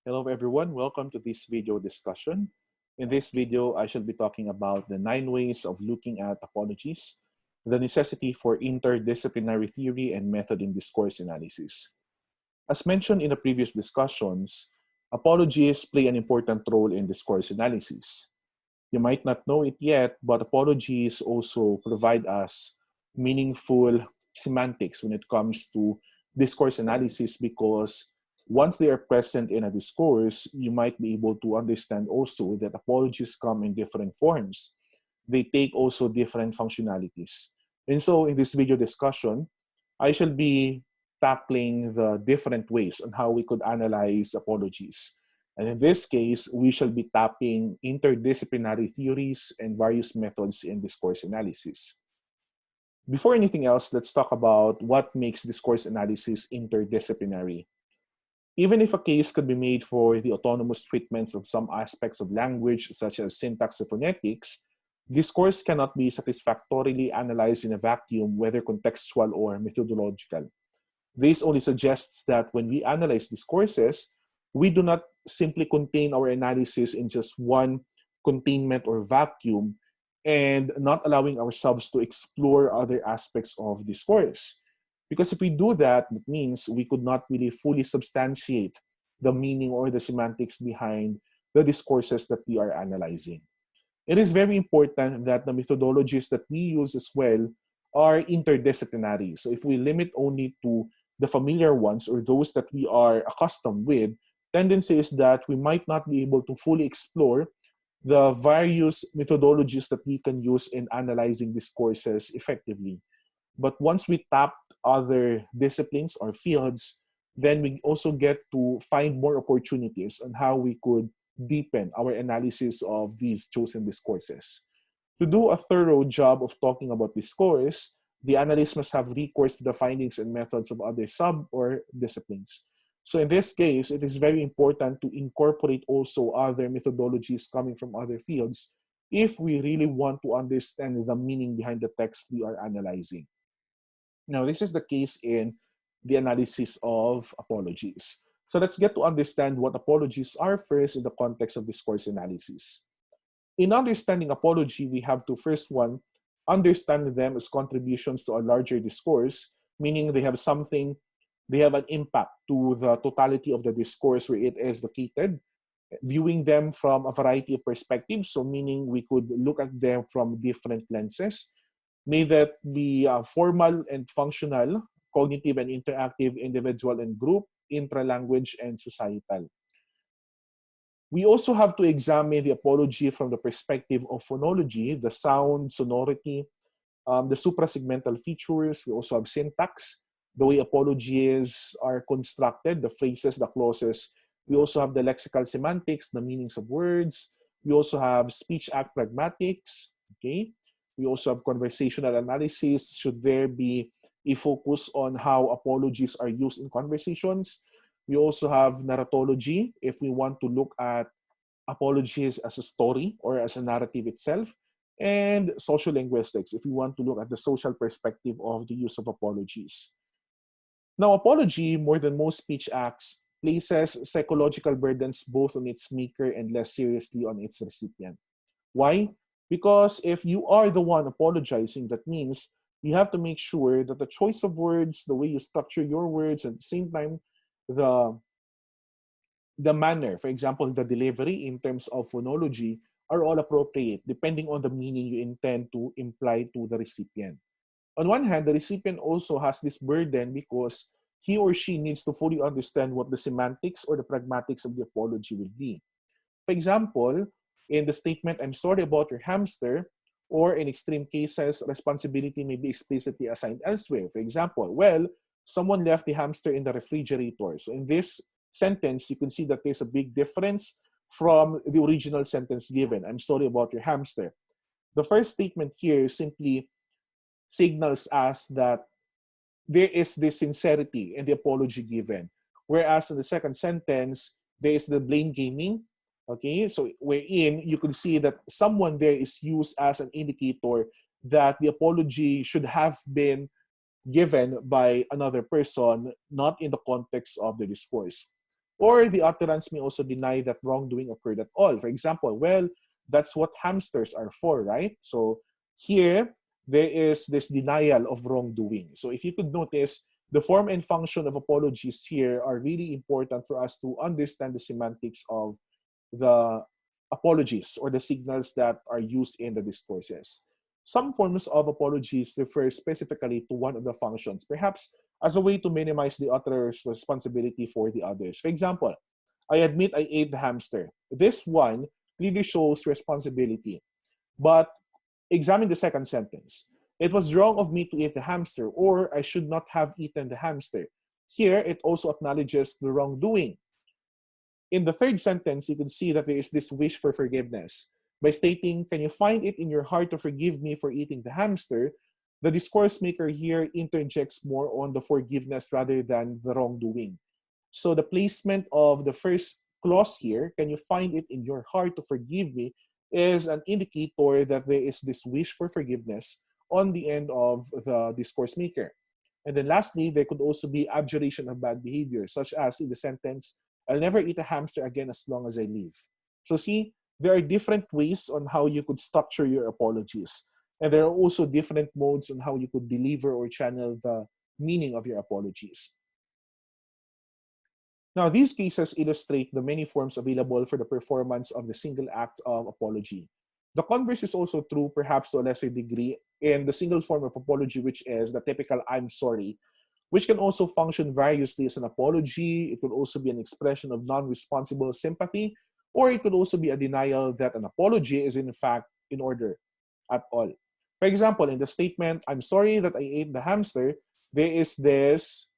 Hello everyone, welcome to this video discussion. In this video, I shall be talking about the 9 ways of looking at apologies, the necessity for interdisciplinary theory and method in discourse analysis. As mentioned in the previous discussions, apologies play an important role in discourse analysis. You might not know it yet, but apologies also provide us meaningful semantics when it comes to discourse analysis because once they are present in a discourse, you might be able to understand also that apologies come in different forms. They take also different functionalities. And so in this video discussion, I shall be tackling the different ways on how we could analyze apologies. And in this case, we shall be tapping interdisciplinary theories and various methods in discourse analysis. Before anything else, let's talk about what makes discourse analysis interdisciplinary. Even if a case could be made for the autonomous treatments of some aspects of language, such as syntax or phonetics, discourse cannot be satisfactorily analyzed in a vacuum, whether contextual or methodological. This only suggests that when we analyze discourses, we do not simply contain our analysis in just one containment or vacuum and not allowing ourselves to explore other aspects of discourse. Because if we do that, it means we could not really fully substantiate the meaning or the semantics behind the discourses that we are analyzing. It is very important that the methodologies that we use as well are interdisciplinary. So if we limit only to the familiar ones or those that we are accustomed with, tendency is that we might not be able to fully explore the various methodologies that we can use in analyzing discourses effectively. But once we tap other disciplines or fields, then we also get to find more opportunities on how we could deepen our analysis of these chosen discourses. To do a thorough job of talking about discourse, the analyst must have recourse to the findings and methods of other sub or disciplines. So in this case, it is very important to incorporate also other methodologies coming from other fields if we really want to understand the meaning behind the text we are analyzing. Now, this is the case in the analysis of apologies. So let's get to understand what apologies are first in the context of discourse analysis. In understanding apology, we have to first one, understand them as contributions to a larger discourse, meaning they have an impact to the totality of the discourse where it is located, viewing them from a variety of perspectives, so meaning we could look at them from different lenses. May that be formal and functional, cognitive and interactive, individual and group, intra-language, and societal. We also have to examine the apology from the perspective of phonology, the sound, sonority, the suprasegmental features. We also have syntax, the way apologies are constructed, the phrases, the clauses. We also have the lexical semantics, the meanings of words. We also have speech act pragmatics. Okay. We also have conversational analysis. Should there be a focus on how apologies are used in conversations? We also have narratology, if we want to look at apologies as a story or as a narrative itself, and social linguistics, if we want to look at the social perspective of the use of apologies. Now, apology, more than most speech acts, places psychological burdens both on its maker and less seriously on its recipient. Why? Because if you are the one apologizing, that means you have to make sure that the choice of words, the way you structure your words, at the same time, the manner, for example, the delivery in terms of phonology, are all appropriate depending on the meaning you intend to imply to the recipient. On one hand, the recipient also has this burden because he or she needs to fully understand what the semantics or the pragmatics of the apology will be. For example, in the statement, "I'm sorry about your hamster," or in extreme cases, responsibility may be explicitly assigned elsewhere. For example, well, someone left the hamster in the refrigerator. So in this sentence, you can see that there's a big difference from the original sentence given. "I'm sorry about your hamster." The first statement here simply signals us that there is this sincerity in the apology given. Whereas in the second sentence, there is the blame gaming. Okay, so wherein you can see that someone there is used as an indicator that the apology should have been given by another person, not in the context of the discourse. Or the utterance may also deny that wrongdoing occurred at all. For example, well, that's what hamsters are for, right? So here, there is this denial of wrongdoing. So if you could notice, the form and function of apologies here are really important for us to understand the semantics of the apologies or the signals that are used in the discourses. Some forms of apologies refer specifically to one of the functions, perhaps as a way to minimize the utterer's responsibility for the others. For example, I admit I ate the hamster. This one clearly shows responsibility. But examine the second sentence. It was wrong of me to eat the hamster, or I should not have eaten the hamster. Here, it also acknowledges the wrongdoing. In the third sentence, you can see that there is this wish for forgiveness. By stating, can you find it in your heart to forgive me for eating the hamster? The discourse maker here interjects more on the forgiveness rather than the wrongdoing. So the placement of the first clause here, can you find it in your heart to forgive me, is an indicator that there is this wish for forgiveness on the end of the discourse maker. And then lastly, there could also be abjuration of bad behavior, such as in the sentence, I'll never eat a hamster again as long as I live. So see, there are different ways on how you could structure your apologies. And there are also different modes on how you could deliver or channel the meaning of your apologies. Now, these cases illustrate the many forms available for the performance of the single act of apology. The converse is also true, perhaps to a lesser degree, in the single form of apology, which is the typical I'm sorry, which can also function variously as an apology. It could also be an expression of non-responsible sympathy, or it could also be a denial that an apology is in fact in order at all. For example, in the statement, I'm sorry that I ate the hamster, there is this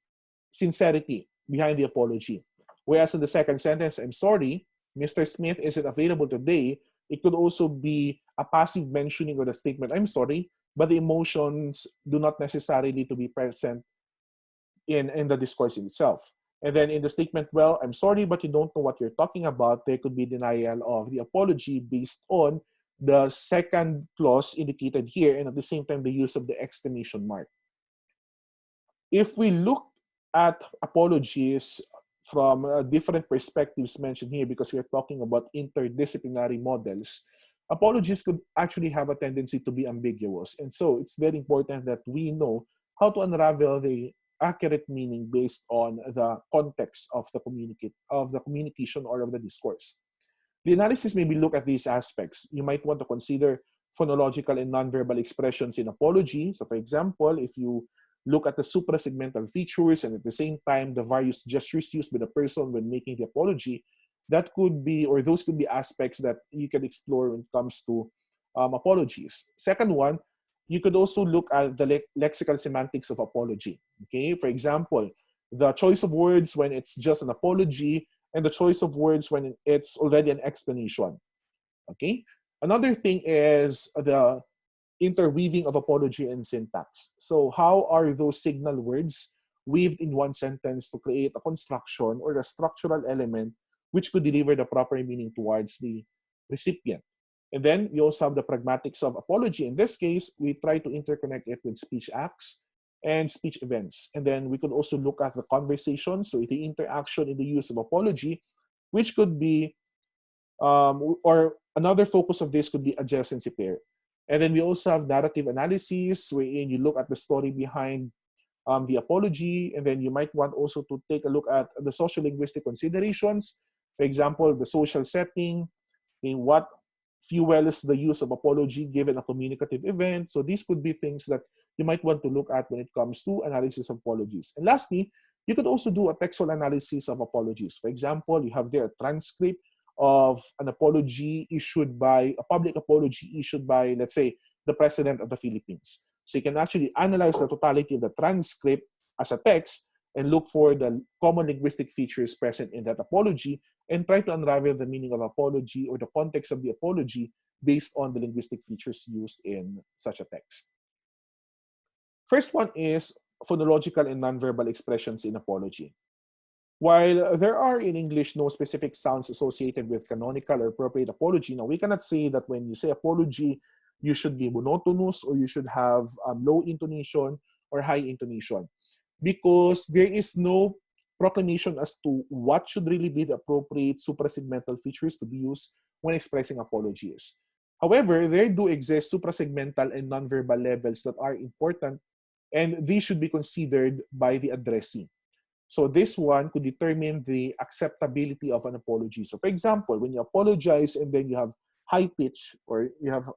sincerity behind the apology. Whereas in the second sentence, I'm sorry, Mr. Smith isn't available today, it could also be a passive mentioning of the statement, I'm sorry, but the emotions do not necessarily to be present in the discourse itself. And then in the statement, well, I'm sorry, but you don't know what you're talking about, there could be denial of the apology based on the second clause indicated here, and at the same time, the use of the exclamation mark. If we look at apologies from different perspectives mentioned here, because we are talking about interdisciplinary models, apologies could actually have a tendency to be ambiguous. And so it's very important that we know how to unravel the accurate meaning based on the context of the communication or of the discourse. The analysis maybe look at these aspects. You might want to consider phonological and nonverbal expressions in apology. So for example, if you look at the suprasegmental features and at the same time the various gestures used by the person when making the apology, that could be, or those could be aspects that you can explore when it comes to apologies. Second one, you could also look at the lexical semantics of apology. Okay, for example, the choice of words when it's just an apology and the choice of words when it's already an explanation. Okay, another thing is the interweaving of apology and syntax. So how are those signal words weaved in one sentence to create a construction or a structural element which could deliver the proper meaning towards the recipient? And then we also have the pragmatics of apology. In this case, we try to interconnect it with speech acts and speech events. And then we could also look at the conversation, so the interaction in the use of apology, which could be, or another focus of this could be adjacency pair. And then we also have narrative analysis, wherein you look at the story behind the apology, and then you might want also to take a look at the social-linguistic considerations. For example, the social setting, in what fuels the use of apology given a communicative event. So these could be things that you might want to look at when it comes to analysis of apologies. And lastly, you could also do a textual analysis of apologies. For example, you have there a transcript of an apology issued by, a public apology issued by, let's say, the President of the Philippines. So you can actually analyze the totality of the transcript as a text and look for the common linguistic features present in that apology and try to unravel the meaning of apology or the context of the apology based on the linguistic features used in such a text. First one is phonological and nonverbal expressions in apology. While there are in English no specific sounds associated with canonical or appropriate apology, now we cannot say that when you say apology, you should be monotonous or you should have low intonation or high intonation, because there is no proclamation as to what should really be the appropriate suprasegmental features to be used when expressing apologies. However, there do exist suprasegmental and nonverbal levels that are important, and these should be considered by the addressee. So this one could determine the acceptability of an apology. So for example, when you apologize and then you have high pitch or you have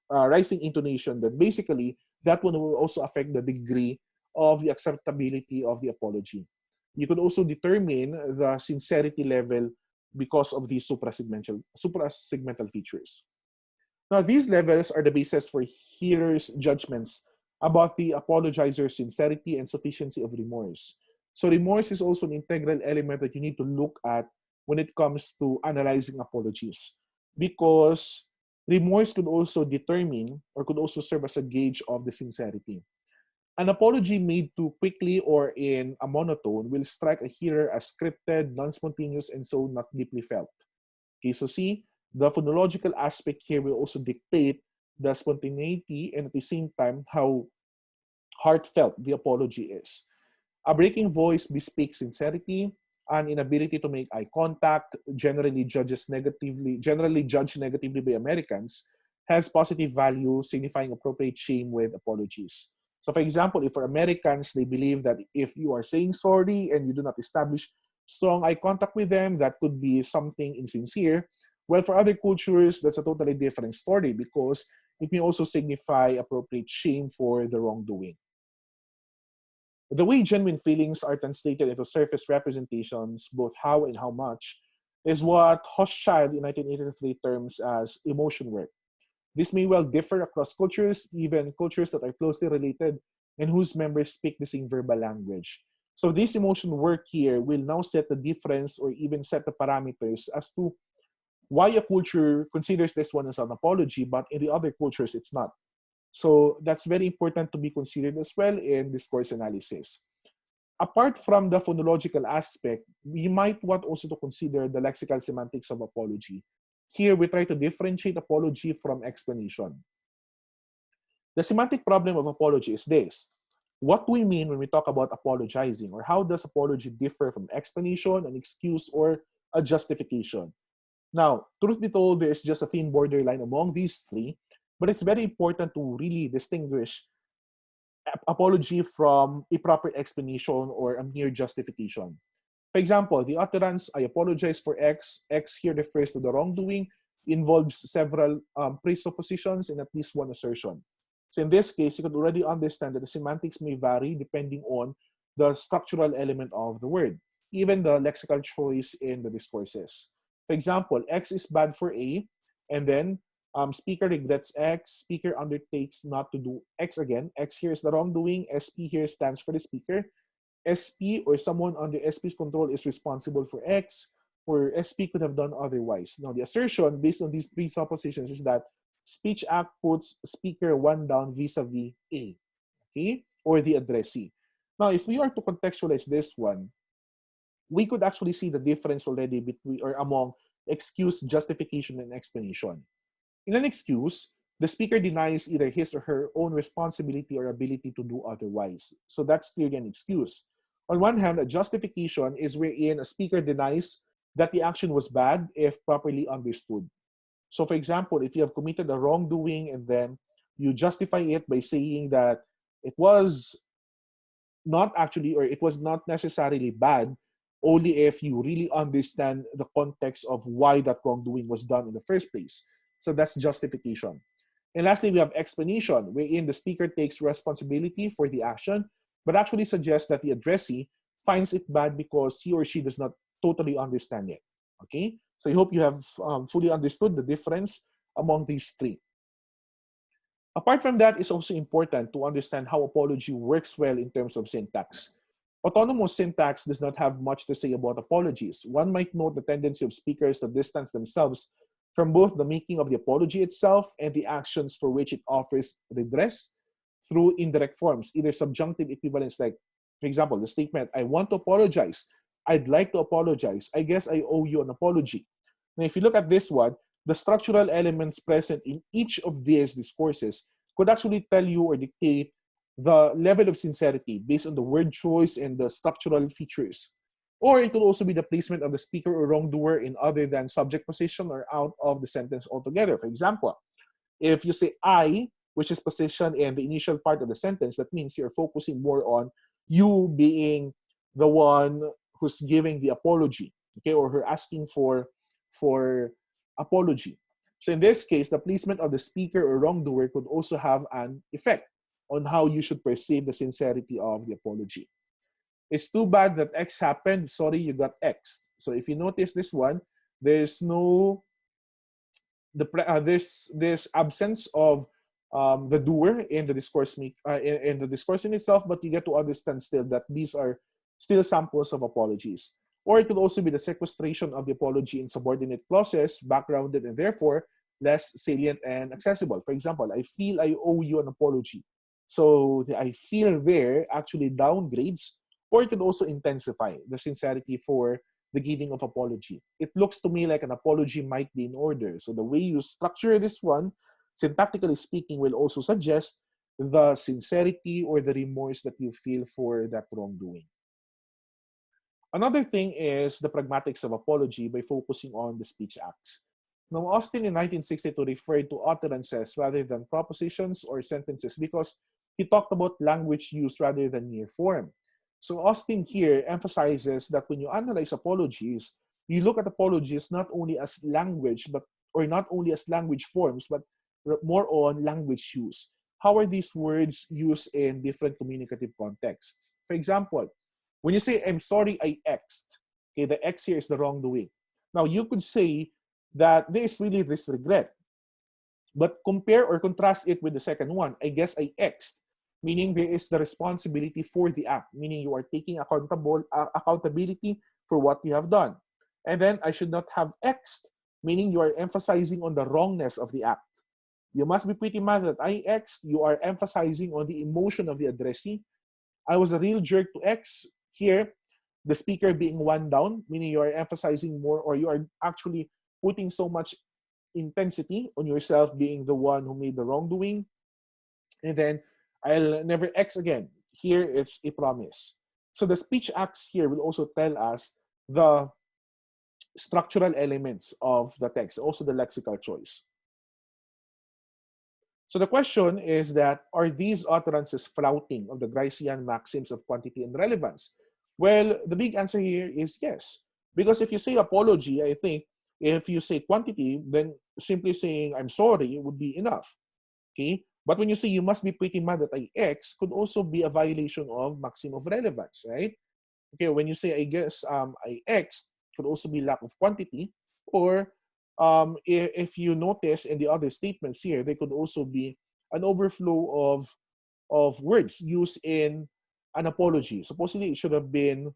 rising intonation, then basically that one will also affect the degree of the acceptability of the apology. You could also determine the sincerity level because of these suprasegmental features. Now, these levels are the basis for hearers' judgments about the apologizer's sincerity and sufficiency of remorse. So remorse is also an integral element that you need to look at when it comes to analyzing apologies, because remorse could also determine or could also serve as a gauge of the sincerity. An apology made too quickly or in a monotone will strike a hearer as scripted, non-spontaneous, and so not deeply felt. Okay, so see, the phonological aspect here will also dictate the spontaneity and at the same time how heartfelt the apology is. A breaking voice bespeaks sincerity. An inability to make eye contact, generally judged negatively by Americans, has positive value, signifying appropriate shame with apologies. So for example, if for Americans, they believe that if you are saying sorry and you do not establish strong eye contact with them, that could be something insincere. Well, for other cultures, that's a totally different story because it may also signify appropriate shame for the wrongdoing. The way genuine feelings are translated into surface representations, both how and how much, is what Hochschild in 1983 terms as emotion work. This may well differ across cultures, even cultures that are closely related and whose members speak the same verbal language. So this emotion work here will now set the difference or even set the parameters as to why a culture considers this one as an apology, but in the other cultures, it's not. So that's very important to be considered as well in discourse analysis. Apart from the phonological aspect, we might want also to consider the lexical semantics of apology. Here, we try to differentiate apology from explanation. The semantic problem of apology is this. What do we mean when we talk about apologizing, or how does apology differ from explanation, an excuse, or a justification? Now, truth be told, there is just a thin borderline among these three, but it's very important to really distinguish apology from a proper explanation or a mere justification. For example, the utterance, I apologize for X, X here refers to the wrongdoing, involves several presuppositions and at least one assertion. So in this case, you could already understand that the semantics may vary depending on the structural element of the word, even the lexical choice in the discourses. For example, X is bad for A, and then speaker regrets X, speaker undertakes not to do X again. X here is the wrongdoing, SP here stands for the speaker. SP or someone under SP's control is responsible for X, or SP could have done otherwise. Now, the assertion based on these presuppositions is that speech act puts speaker one down vis-a-vis A, okay, or the addressee. Now, if we are to contextualize this one, we could actually see the difference already between or among excuse, justification, and explanation. In an excuse, the speaker denies either his or her own responsibility or ability to do otherwise. So that's clearly an excuse. On one hand, a justification is wherein a speaker denies that the action was bad if properly understood. So for example, if you have committed a wrongdoing and then you justify it by saying that it was not actually, or it was not necessarily bad, only if you really understand the context of why that wrongdoing was done in the first place. So that's justification. And lastly, we have explanation, wherein the speaker takes responsibility for the action, but actually suggests that the addressee finds it bad because he or she does not totally understand it. Okay? So I hope you have fully understood the difference among these three. Apart from that, it's also important to understand how apology works well in terms of syntax. Autonomous syntax does not have much to say about apologies. One might note the tendency of speakers to distance themselves from both the making of the apology itself and the actions for which it offers redress through indirect forms, either subjunctive equivalents like, for example, the statement, I want to apologize, I'd like to apologize, I guess I owe you an apology. Now, if you look at this one, the structural elements present in each of these discourses could actually tell you or dictate the level of sincerity based on the word choice and the structural features. Or it could also be the placement of the speaker or wrongdoer in other than subject position or out of the sentence altogether. For example, if you say I, which is positioned in the initial part of the sentence, that means you're focusing more on you being the one who's giving the apology, okay, or who asking for apology. So in this case, the placement of the speaker or wrongdoer could also have an effect on how you should perceive the sincerity of the apology. It's too bad that X happened. Sorry, you got X. So if you notice this one, there's no this absence of the doer in the discourse in the discourse in itself, but you get to understand still that these are still samples of apologies. Or it could also be the sequestration of the apology in subordinate clauses, backgrounded and therefore less salient and accessible. For example, I feel I owe you an apology. So the I feel there actually downgrades, or it could also intensify the sincerity for the giving of apology. It looks to me like an apology might be in order. So the way you structure this one, syntactically speaking, will also suggest the sincerity or the remorse that you feel for that wrongdoing. Another thing is the pragmatics of apology by focusing on the speech acts. Now, Austin in 1962 referred to utterances rather than propositions or sentences because he talked about language use rather than mere form. So Austin here emphasizes that when you analyze apologies, you look at apologies not only as language, or not only as language forms, but more on language use. How are these words used in different communicative contexts? For example, when you say, I'm sorry, I X'd, okay, the X here is the wrongdoing. Now, you could say that there is really this regret, but compare or contrast it with the second one. I guess I X'd, meaning there is the responsibility for the act, meaning you are taking accountability for what you have done. And then I should not have X'd, meaning you are emphasizing on the wrongness of the act. You must be pretty mad that I X'd, you are emphasizing on the emotion of the addressee. I was a real jerk to X. Here, the speaker being one down, meaning you are emphasizing more, or you are actually putting so much intensity on yourself being the one who made the wrongdoing. And then I'll never X again. Here, it's a promise. So the speech acts here will also tell us the structural elements of the text, also the lexical choice. So the question is that, are these utterances flouting of the Gricean maxims of quantity and relevance? Well, the big answer here is yes. Because if you say apology, I think if you say quantity, then simply saying I'm sorry would be enough. Okay? But when you say you must be pretty mad that I X, could also be a violation of maxim of relevance, right? Okay, when you say I guess I X, could also be lack of quantity, or if you notice in the other statements here, they could also be an overflow of words used in an apology. Supposedly it should have been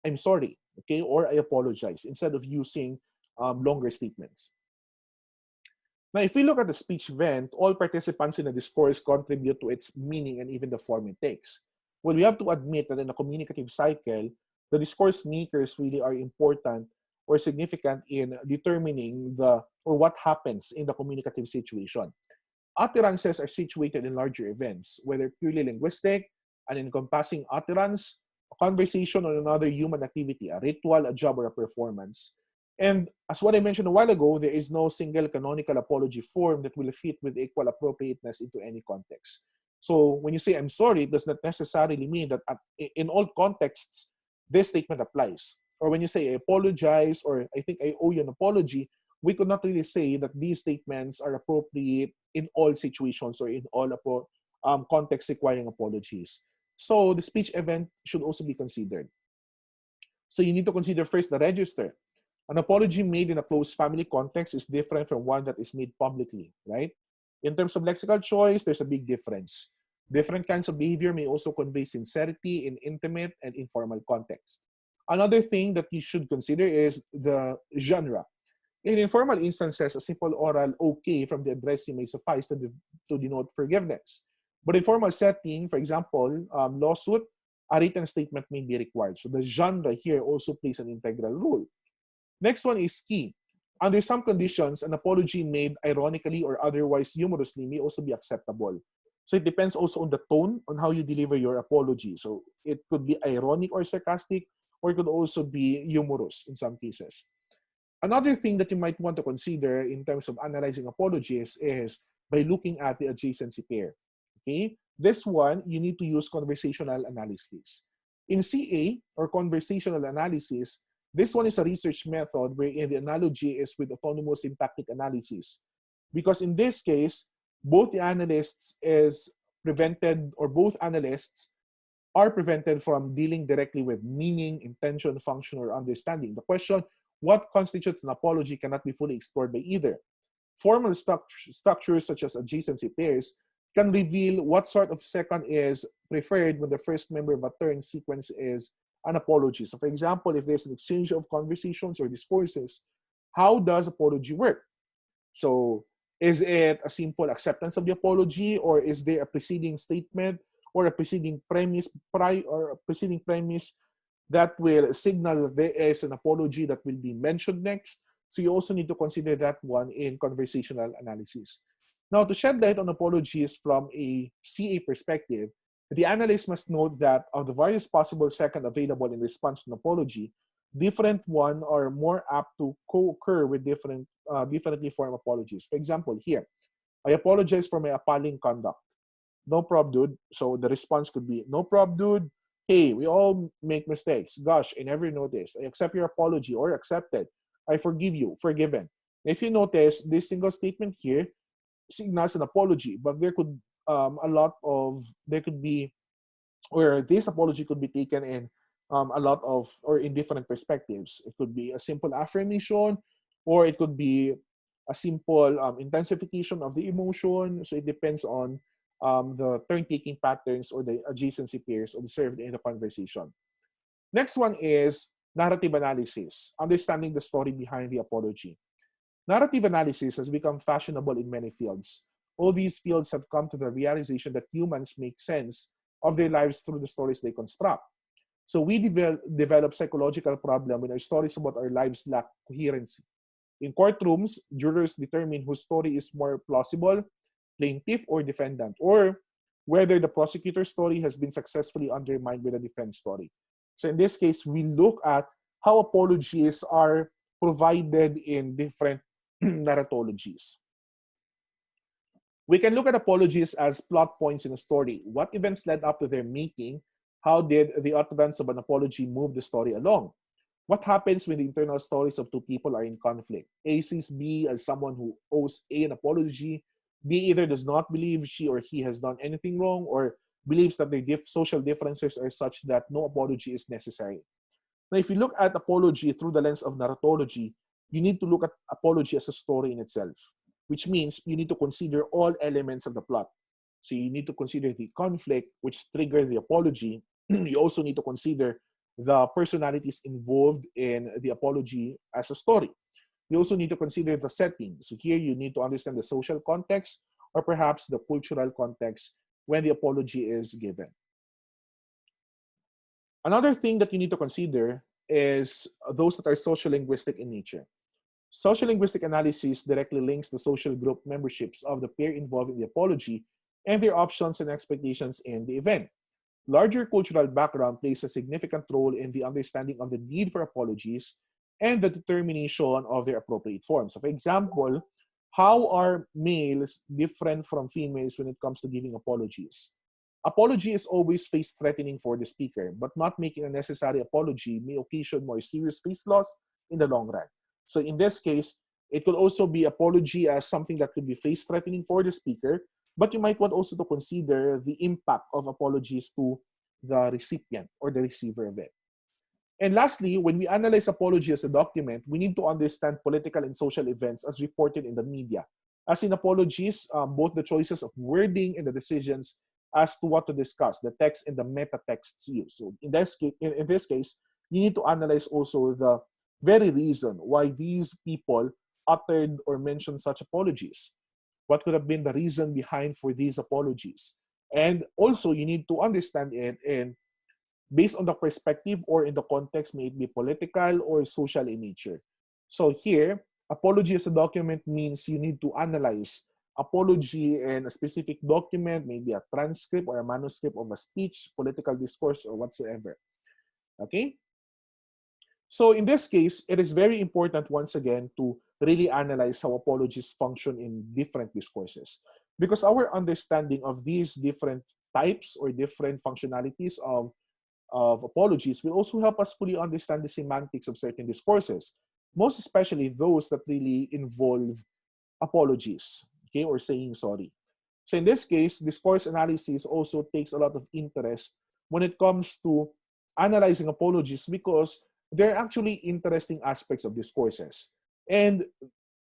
I'm sorry, okay, or I apologize, instead of using longer statements. Now, if we look at the speech event, all participants in the discourse contribute to its meaning and even the form it takes. Well, we have to admit that in a communicative cycle, the discourse makers really are important or significant in determining what happens in the communicative situation. Utterances are situated in larger events, whether purely linguistic, an encompassing utterance, a conversation, or another human activity, a ritual, a job, or a performance. And as what I mentioned a while ago, there is no single canonical apology form that will fit with equal appropriateness into any context. So when you say I'm sorry, it does not necessarily mean that in all contexts, this statement applies. Or when you say I apologize, or I think I owe you an apology, we could not really say that these statements are appropriate in all situations or in all contexts requiring apologies. So the speech event should also be considered. So you need to consider first the register. An apology made in a close family context is different from one that is made publicly, right? In terms of lexical choice, there's a big difference. Different kinds of behavior may also convey sincerity in intimate and informal context. Another thing that you should consider is the genre. In informal instances, a simple oral okay from the addressee may suffice to denote forgiveness. But in formal setting, for example, lawsuit, a written statement may be required. So the genre here also plays an integral role. Next one is key. Under some conditions, an apology made ironically or otherwise humorously may also be acceptable. So it depends also on the tone on how you deliver your apology. So it could be ironic or sarcastic, or it could also be humorous in some cases. Another thing that you might want to consider in terms of analyzing apologies is by looking at the adjacency pair. Okay? This one, you need to use conversational analysis. In CA, or conversational analysis, this one is a research method wherein the analogy is with autonomous syntactic analysis. Because in this case, both the analysts is prevented, or both analysts are prevented from dealing directly with meaning, intention, function, or understanding. The question, what constitutes an apology, cannot be fully explored by either. Formal structures such as adjacency pairs can reveal what sort of second is preferred when the first member of a turn sequence is an apology. So for example, if there's an exchange of conversations or discourses, how does apology work? So is it a simple acceptance of the apology, or is there a preceding statement or a preceding premise that will signal that there is an apology that will be mentioned next? So you also need to consider that one in conversational analysis. Now, to shed light on apologies from a CA perspective, the analyst must note that of the various possible second available in response to an apology, different one are more apt to co-occur with differently formed apologies. For example, here, I apologize for my appalling conduct. No prob, dude. So the response could be, no prob, dude. Hey, we all make mistakes. Gosh, I never noticed. I accept your apology, or accepted. I forgive you, forgiven. If you notice, this single statement here signals an apology, but there could there could be, or this apology could be taken in a lot of, or in different perspectives. It could be a simple affirmation, or it could be a simple intensification of the emotion. So it depends on the turn-taking patterns or the adjacency pairs observed in the conversation. Next one is narrative analysis, understanding the story behind the apology. Narrative analysis has become fashionable in many fields. All these fields have come to the realization that humans make sense of their lives through the stories they construct. So we develop psychological problem when our stories about our lives lack coherency. In courtrooms, jurors determine whose story is more plausible, plaintiff or defendant, or whether the prosecutor's story has been successfully undermined by the defense story. So in this case, we look at how apologies are provided in different narratologies. We can look at apologies as plot points in a story. What events led up to their making? How did the utterance of an apology move the story along? What happens when the internal stories of two people are in conflict? A sees B as someone who owes A an apology. B either does not believe she or he has done anything wrong, or believes that their social differences are such that no apology is necessary. Now, if you look at apology through the lens of narratology, you need to look at apology as a story in itself, which means you need to consider all elements of the plot. So you need to consider the conflict, which triggered the apology. You also need to consider the personalities involved in the apology as a story. You also need to consider the setting. So here you need to understand the social context, or perhaps the cultural context when the apology is given. Another thing that you need to consider is those that are social-linguistic in nature. Social-linguistic analysis directly links the social group memberships of the pair involved in the apology and their options and expectations in the event. Larger cultural background plays a significant role in the understanding of the need for apologies and the determination of their appropriate forms. So for example, how are males different from females when it comes to giving apologies? Apology is always face-threatening for the speaker, but not making a necessary apology may occasion more serious face loss in the long run. So in this case, it could also be apology as something that could be face-threatening for the speaker, but you might want also to consider the impact of apologies to the recipient or the receiver of it. And lastly, when we analyze apology as a document, we need to understand political and social events as reported in the media. As in apologies, both the choices of wording and the decisions as to what to discuss, the text and the meta texts used. So in this case, you need to analyze also the very reason why these people uttered or mentioned such apologies. What could have been the reason behind for these apologies? And also, you need to understand it in based on the perspective or in the context, may it be political or social in nature. So here, apology as a document means you need to analyze apology in a specific document, maybe a transcript or a manuscript of a speech, political discourse, or whatsoever. Okay? So in this case, it is very important, once again, to really analyze how apologies function in different discourses. Because our understanding of these different types or different functionalities of apologies will also help us fully understand the semantics of certain discourses, most especially those that really involve apologies, okay, or saying sorry. So in this case, discourse analysis also takes a lot of interest when it comes to analyzing apologies because they're actually interesting aspects of discourses. And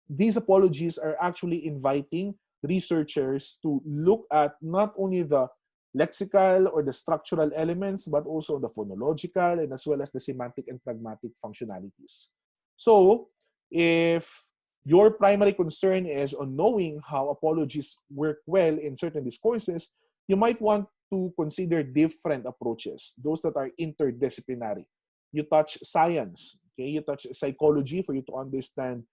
these apologies are actually inviting researchers to look at not only the lexical or the structural elements, but also the phonological and as well as the semantic and pragmatic functionalities. So if your primary concern is on knowing how apologies work well in certain discourses, you might want to consider different approaches, those that are interdisciplinary. You touch science, okay? You touch psychology for you to understand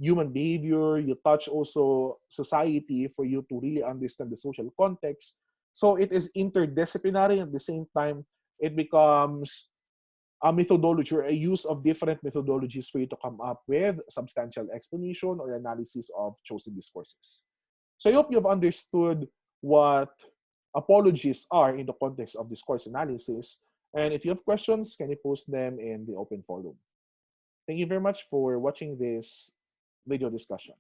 human behavior. You touch also society for you to really understand the social context. So it is interdisciplinary. At the same time, it becomes a methodology or a use of different methodologies for you to come up with substantial explanation or analysis of chosen discourses. So I hope you've understood what apologies are in the context of discourse analysis. And if you have questions, can you post them in the open forum? Thank you very much for watching this video discussion.